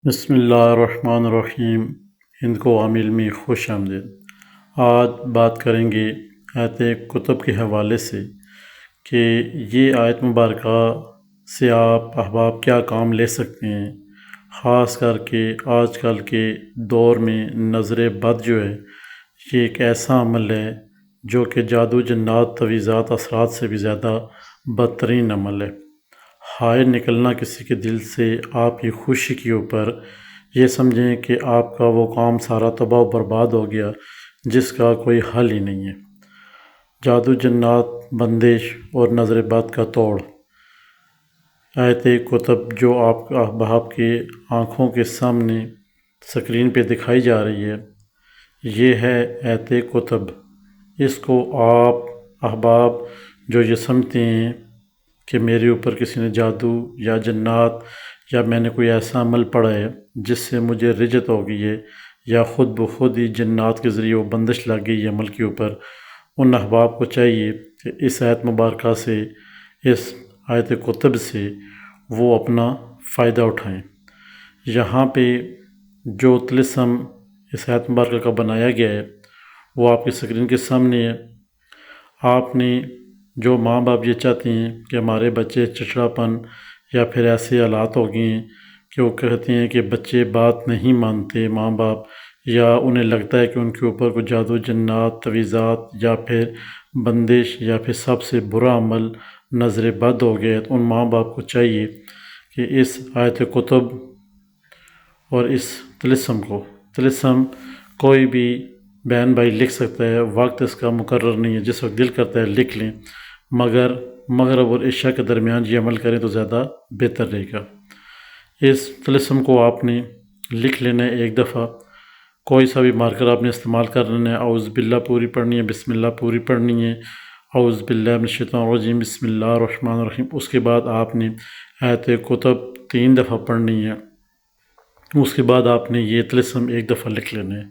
بسم اللہ الرحمن الرحیم۔ ہند کو عامل میں خوش آمدید۔ آج بات کریں گے آیت کتب کے حوالے سے کہ یہ آیت مبارکہ سے آپ احباب کیا کام لے سکتے ہیں، خاص کر کے آج کل کے دور میں نظر بد جو ہے یہ ایک ایسا عمل ہے جو کہ جادو جنات تویزات اثرات سے بھی زیادہ بدترین عمل ہے۔ حائل نکلنا کسی کے دل سے آپ کی خوشی کے اوپر، یہ سمجھیں کہ آپ کا وہ کام سارا تباہ و برباد ہو گیا جس کا کوئی حل ہی نہیں ہے۔ جادو جنات بندش اور نظر بد کا توڑ۔ آیت کتب جو آپ احباب کے آنکھوں کے سامنے سکرین پہ دکھائی جا رہی ہے، یہ ہے آیت کتب۔ اس کو آپ احباب جو یہ سمجھتے ہیں کہ میرے اوپر کسی نے جادو یا جنات یا میں نے کوئی ایسا عمل پڑھا ہے جس سے مجھے رجت ہو گئی ہے یا خود بخود ہی جنات کے ذریعے وہ بندش لگ گئی ہے عمل کے اوپر، ان احباب کو چاہیے کہ اس آیت مبارکہ سے، اس آیت کتب سے وہ اپنا فائدہ اٹھائیں۔ یہاں پہ جو طلسم اس آیت مبارکہ کا بنایا گیا ہے وہ آپ کی سکرین کے سامنے ہے۔ آپ نے جو ماں باپ یہ چاہتے ہیں کہ ہمارے بچے چچڑاپن یا پھر ایسے حالات ہو گئے ہیں کہ وہ کہتے ہیں کہ بچے بات نہیں مانتے ماں باپ، یا انہیں لگتا ہے کہ ان کے اوپر کوئی جادو جنات تویزات یا پھر بندش یا پھر سب سے برا عمل نظر بد ہو گیا، تو ان ماں باپ کو چاہیے کہ اس آیت کتب اور اس طلسم کوئی بھی بہن بھائی لکھ سکتا ہے، وقت اس کا مقرر نہیں ہے، جس وقت دل کرتا ہے لکھ لیں، مگر مغرب اور عشاء کے درمیان یہ عمل کریں تو زیادہ بہتر رہے گا۔ اس طلسم کو آپ نے لکھ لینا ہے ایک دفعہ، کوئی سا بھی مارکر آپ نے استعمال کر لینا ہے۔ اعوذ باللہ پوری پڑھنی ہے، بسم اللہ پوری پڑھنی ہے، اعوذ باللہ من الشیطان الرجیم، بسم اللہ الرحمن الرحیم۔ اس کے بعد آپ نے آیت کتب 3 دفعہ پڑھنی ہے۔ اس کے بعد آپ نے یہ طلسم ایک دفعہ لکھ لینا ہے۔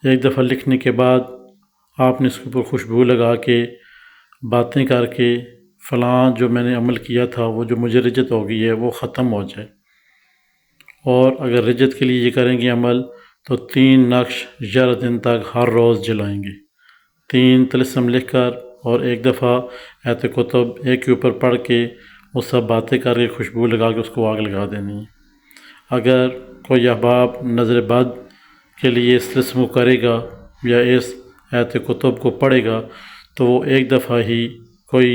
ایک دفعہ لکھنے کے بعد آپ نے اس کے اوپر خوشبو لگا کے باتیں کر کے فلاں جو میں نے عمل کیا تھا وہ جو مجھے رجت ہو گئی ہے وہ ختم ہو جائے، اور اگر رجت کے لیے یہ کریں گے عمل تو 3 نقش 11 دن تک ہر روز جلائیں گے۔ 3 طلسم لکھ کر اور ایک دفعہ آیت کتب ایک کے اوپر پڑھ کے وہ سب باتیں کر کے خوشبو لگا کے اس کو آگ لگا دینی ہے۔ اگر کوئی احباب نظر بد کے لیے اس طلسم کو کرے گا یا اس آیت کتب کو پڑھے گا تو وہ ایک دفعہ ہی، کوئی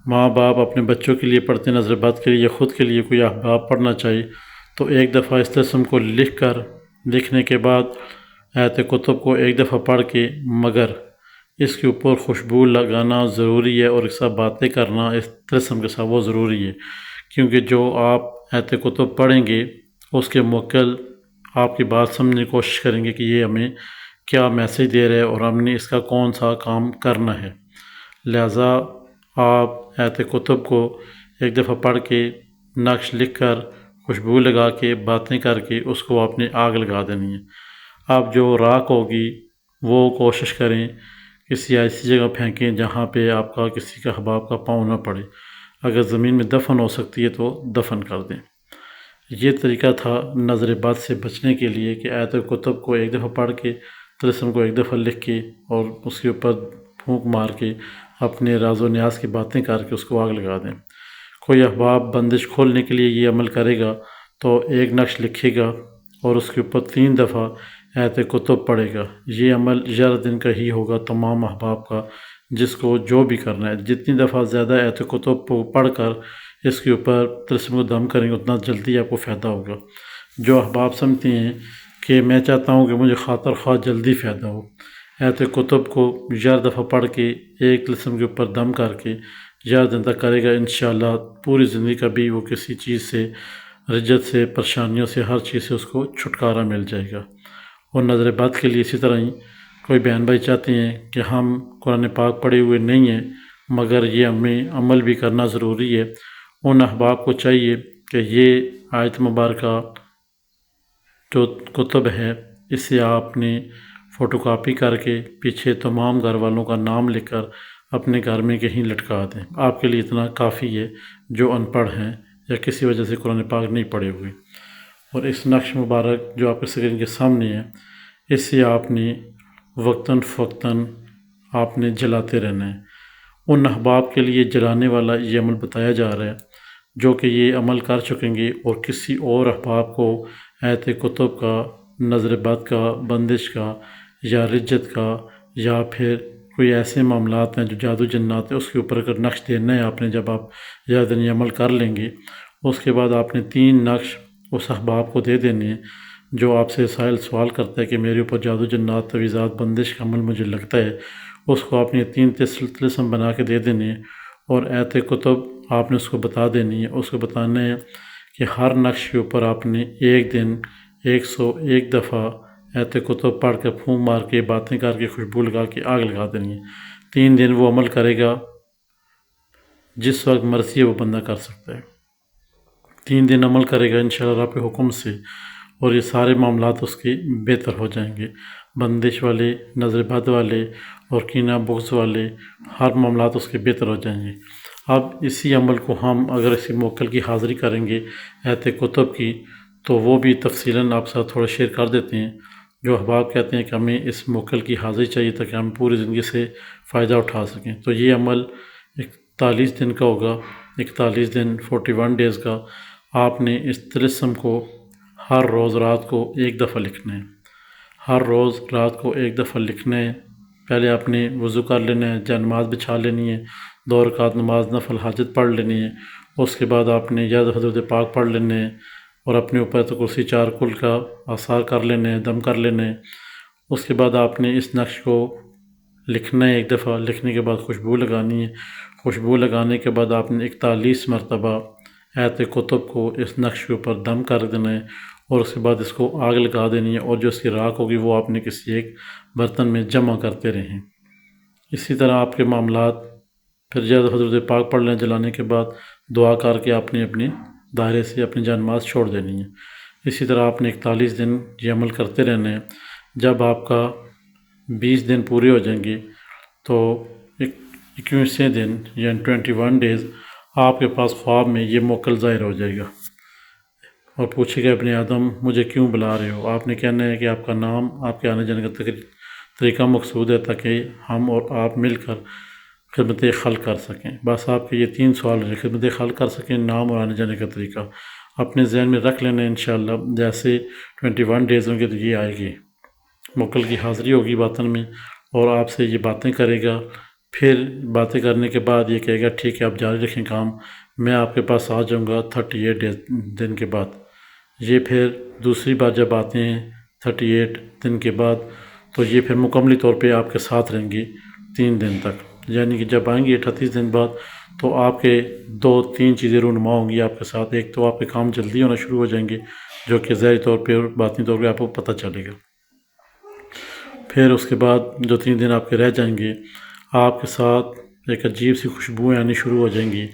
ماں باپ اپنے بچوں کے لیے پڑھتے ہیں نظر بد کے لیے، یا خود کے لیے کوئی احباب پڑھنا چاہیے تو ایک دفعہ اس طلسم کو لکھنے کے بعد آیت کتب کو ایک دفعہ پڑھ کے، مگر اس کے اوپر خوشبو لگانا ضروری ہے اور اس ساتھ باتیں کرنا اس طلسم کے ساتھ وہ ضروری ہے، کیونکہ جو آپ آیت کتب پڑھیں گے اس کے موکل آپ کی بات سمجھنے کی کوشش کریں گے کہ یہ ہمیں کیا میسیج دے رہے ہے اور ہم نے اس کا کون سا کام کرنا ہے۔ لہٰذا آپ آیت کتب کو ایک دفعہ پڑھ کے نقش لکھ کر خوشبو لگا کے باتیں کر کے اس کو آپ نے آگ لگا دینی ہے۔ آپ جو راکھ ہوگی وہ کوشش کریں کسی ایسی جگہ پھینکیں جہاں پہ آپ کا کسی کا احباب کا پاؤں نہ پڑے، اگر زمین میں دفن ہو سکتی ہے تو دفن کر دیں۔ یہ طریقہ تھا نظر بد سے بچنے کے لیے کہ آیت کتب کو ایک دفعہ پڑھ کے، طلسم کو ایک دفعہ لکھ کے اور اس کے اوپر پھونک مار کے اپنے راز و نیاز کی باتیں کر کے اس کو آگ لگا دیں۔ کوئی احباب بندش کھولنے کے لیے یہ عمل کرے گا تو ایک نقش لکھے گا اور اس کے اوپر 3 دفعہ آیت کتب پڑھے گا۔ یہ عمل 11 دن کا ہی ہوگا تمام احباب کا، جس کو جو بھی کرنا ہے۔ جتنی دفعہ زیادہ آیت کتب کو پڑھ کر اس کے اوپر طلسم کو دم کریں گے اتنا جلدی آپ کو فائدہ ہوگا۔ جو احباب سمجھتے ہیں کہ میں چاہتا ہوں کہ مجھے خاطر خواہ جلدی فائدہ ہو، آیت کتب کو 11 دفعہ پڑھ کے ایک طلسم کے اوپر دم کر کے 11 دن تک کرے گا، انشاءاللہ پوری زندگی کبھی وہ کسی چیز سے، رجت سے، پریشانیوں سے، ہر چیز سے اس کو چھٹکارا مل جائے گا۔ اور نظر بد کے لیے اسی طرح ہی کوئی بہن بھائی چاہتے ہیں کہ ہم قرآن پاک پڑھے ہوئے نہیں ہیں مگر یہ ہمیں عمل بھی کرنا ضروری ہے، ان احباب کو چاہیے کہ یہ آیت مبارکہ جو کتب ہے اسے آپ نے فوٹو کاپی کر کے پیچھے تمام گھر والوں کا نام لکھ کر اپنے گھر میں کہیں لٹکا دیں۔ آپ کے لیے اتنا کافی ہے جو ان پڑھ ہیں یا کسی وجہ سے قرآن پاک نہیں پڑھے ہوئے۔ اور اس نقش مبارک جو آپ کے اسکرین کے سامنے ہے، اسے آپ نے وقتاً فوقتاً آپ نے جلاتے رہنا ہے۔ ان احباب کے لیے جلانے والا یہ عمل بتایا جا رہا ہے جو کہ یہ عمل کر چکیں گے اور کسی اور احباب کو ایت کتب کا، نظر بد کا، بندش کا یا رجت کا یا پھر کوئی ایسے معاملات ہیں جو جادو جنات ہیں، اس کے اوپر اگر نقش دینا ہے آپ نے، جب آپ یا دن عمل کر لیں گے، اس کے بعد آپ نے 3 نقش اس احباب کو دے دینے ہیں جو آپ سے سائل سوال کرتا ہے کہ میرے اوپر جادو جنات، تویزات، بندش کا عمل مجھے لگتا ہے، اس کو آپ نے 3 طلسم بنا کے دے دینے ہیں اور ایت کتب آپ نے اس کو بتا دینی ہے۔ اس کو بتانا ہے کہ ہر نقش کے اوپر آپ نے ایک دن 101 دفعہ ایت کتب پڑھ کے، پھونک مار کے، باتیں کر کے، خوشبو لگا کے آگ لگا دینی ہے۔ 3 دن وہ عمل کرے گا، جس وقت مرضی ہے وہ بندہ کر سکتا ہے۔ 3 دن عمل کرے گا انشاءاللہ رب کے حکم سے، اور یہ سارے معاملات اس کے بہتر ہو جائیں گے، بندش والے، نظر بد والے اور کینہ بغض والے ہر معاملات اس کے بہتر ہو جائیں گے۔ اب اسی عمل کو ہم اگر اسی موکل کی حاضری کریں گے ایت کتب کی، تو وہ بھی تفصیلاً آپ ساتھ تھوڑا شیئر کر دیتے ہیں۔ جو احباب کہتے ہیں کہ ہمیں اس موکل کی حاضری چاہیے تاکہ ہم پوری زندگی سے فائدہ اٹھا سکیں، تو یہ عمل 41 دن کا ہوگا، 41 دن 41 ڈیز کا۔ آپ نے اس طلسم کو ہر روز رات کو 1 دفعہ لکھنا ہے، ہر روز رات کو 1 دفعہ لکھنا ہے۔ پہلے آپ نے وضو کر لینا ہے، جا نماز بچھا لینی ہے، 2 رکعت نماز نفل حاجت پڑھ لینی ہے۔ اس کے بعد آپ نے یا حضرت پاک پڑھ لینے ہے اور اپنے اوپر تو کرسی 4 کل کا آثار کر لینے ہیں، دم کر لینے ہیں۔ اس کے بعد آپ نے اس نقش کو لکھنا ہے 1 دفعہ، لکھنے کے بعد خوشبو لگانی ہے، خوشبو لگانے کے بعد آپ نے 41 مرتبہ ایت کتب کو اس نقش کے اوپر دم کر دینا ہے اور اس کے بعد اس کو آگ لگا دینی ہے، اور جو اس کی راکھ ہوگی وہ آپ نے کسی ایک برتن میں جمع کرتے رہیں۔ اسی طرح آپ کے معاملات پھر جب حضرت پاک پڑھ لیں، جلانے کے بعد دعا کر کے آپ نے اپنے دائرے سے اپنی جان نماز چھوڑ دینی ہے۔ اسی طرح آپ نے 41 دن یہ عمل کرتے رہنا ہے۔ جب آپ کا 20 دن پورے ہو جائیں گے تو 21ویں دن یعنی 21 ڈیز آپ کے پاس خواب میں یہ موکل ظاہر ہو جائے گا اور پوچھے گا ابن آدم مجھے کیوں بلا رہے ہو؟ آپ نے کہنا ہے کہ آپ کا نام، آپ کے آنے جانے کا طریقہ مقصود ہے تاکہ ہم اور آپ مل کر خدمت خلق کر سکیں۔ بس آپ کے یہ 3 سوال ہیں، خدمت خلق کر سکیں، نام اور آنے جانے کا طریقہ اپنے ذہن میں رکھ لینا ہے۔ انشاءاللہ جیسے 21 ڈیز ہوں گے تو یہ آئے گی، موکل کی حاضری ہوگی باطن میں اور آپ سے یہ باتیں کرے گا۔ پھر باتیں کرنے کے بعد یہ کہے گا ٹھیک ہے آپ جاری رکھیں کام، میں آپ کے پاس آ جاؤں گا 38 دن کے بعد۔ یہ پھر دوسری بار جب آتے ہیں 38 دن کے بعد تو یہ پھر مکمل طور پہ آپ کے ساتھ رہیں گے 3 دن تک، یعنی کہ جب آئیں گے 38 دن بعد تو آپ کے 2-3 چیزیں رونما ہوں گی آپ کے ساتھ۔ ایک تو آپ کے کام جلدی ہونا شروع ہو جائیں گے جو کہ ظاہری طور پہ اور باطنی طور پہ آپ کو پتہ چلے گا۔ پھر اس کے بعد جو 3 دن آپ کے رہ جائیں گے، آپ کے ساتھ ایک عجیب سی خوشبوئیں آنی شروع ہو جائیں گی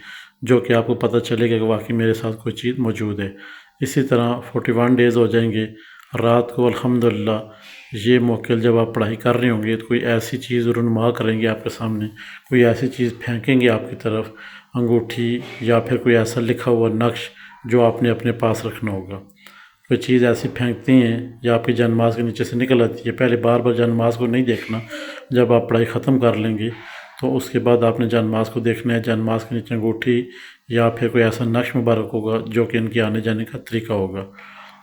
جو کہ آپ کو پتہ چلے گا کہ واقعی میرے ساتھ کوئی چیز موجود ہے۔ اسی طرح 41 ڈیز ہو جائیں گے، رات کو الحمدللہ یہ موکل جب آپ پڑھائی کر رہے ہوں گے تو کوئی ایسی چیز رونما کریں گے آپ کے سامنے، کوئی ایسی چیز پھینکیں گے آپ کی طرف، انگوٹھی یا پھر کوئی ایسا لکھا ہوا نقش جو آپ نے اپنے پاس رکھنا ہوگا۔ کوئی چیز ایسی پھینکتے ہیں یا آپ کی جان نماز کے نیچے سے نکل آتی ہے، پہلے بار بار جان نماز کو نہیں دیکھنا، جب آپ پڑھائی ختم کر لیں گے تو اس کے بعد آپ نے جان نماز کو دیکھنا ہے۔ جان نماز کے نیچے انگوٹھی یا پھر کوئی ایسا نقش مبارک ہوگا جو کہ ان کے آنے جانے کا طریقہ ہوگا۔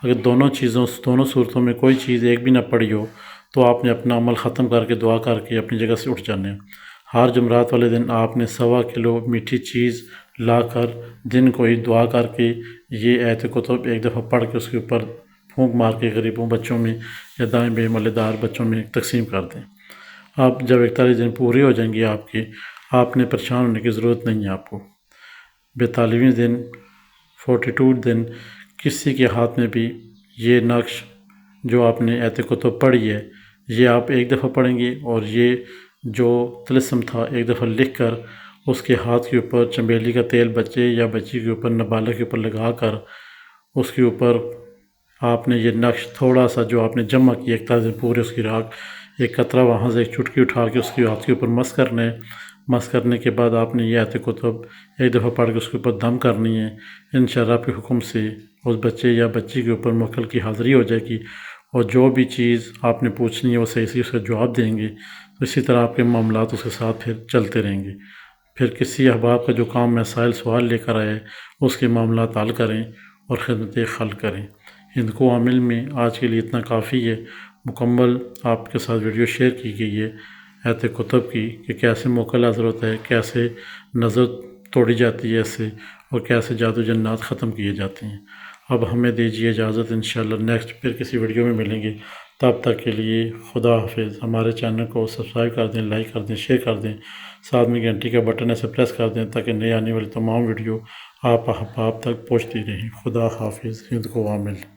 اگر دونوں صورتوں میں کوئی چیز ایک بھی نہ پڑی ہو تو آپ نے اپنا عمل ختم کر کے دعا کر کے اپنی جگہ سے اٹھ جانا ہے۔ ہر جمعرات والے دن آپ نے 1.25 کلو میٹھی چیز لا کر دن کو ہی دعا کر کے یہ ایت کتب 1 دفعہ پڑھ کے اس کے اوپر پھونک مار کے غریبوں بچوں میں یا دائیں بے مالدار بچوں میں تقسیم کر دیں۔ آپ جب 41 دن پورے ہو جائیں گے آپ نے پریشان ہونے کی ضرورت نہیں ہے آپ کو۔ 42ویں دن 42 دن کسی کے ہاتھ میں بھی یہ نقش جو آپ نے ایت کتب پڑھی ہے یہ آپ 1 دفعہ پڑھیں گے، اور یہ جو طلسم تھا 1 دفعہ لکھ کر اس کے ہاتھ کے اوپر چنبیلی کا تیل بچے یا بچی کے اوپر نابالغ کے اوپر لگا کر اس کے اوپر آپ نے یہ نقش تھوڑا سا جو آپ نے جمع کیا 41 دن پورے اس کی راکھ ایک قطرہ وہاں سے ایک چٹکی اٹھا کے اس کے ہاتھ کے اوپر مس کرنا ہے۔ مس کرنے کے بعد آپ نے یہ ایت کتب 1 دفعہ پڑھ کے اس کے اوپر دم کرنی ہے انشاءاللہ آپ کے حکم سے، اس بچے یا بچی کے اوپر موکل کی حاضری ہو جائے گی، اور جو بھی چیز آپ نے پوچھنی ہے وہ صحیح سے اس کا جواب دیں گے، تو اسی طرح آپ کے معاملات اس کے ساتھ پھر چلتے رہیں گے۔ پھر کسی احباب کا جو کام مسائل سوال لے کر آئے اس کے معاملات حل کریں اور خدمت خلق کریں۔ ہند کو عامل میں آج کے لیے اتنا کافی ہے۔ مکمل آپ کے ساتھ ویڈیو شیئر کی گئی ہے ایت کتب کی، کہ کیسے موکل حاضر ہوتا ہے، کیسے نظر توڑی جاتی ہے ایسے، اور کیسے جادو جنات ختم کیے جاتے ہیں۔ اب ہمیں دیجیے اجازت، انشاءاللہ نیکسٹ پھر کسی ویڈیو میں ملیں گے۔ تب تک کے لیے خدا حافظ۔ ہمارے چینل کو سبسکرائب کر دیں، لائک کر دیں، شیئر کر دیں، ساتھ میں گھنٹی کا بٹن ایسے پریس کر دیں تاکہ نئے آنے والی تمام ویڈیو آپ تک پہنچتی رہیں۔ خدا حافظ۔ ہند کو عامل۔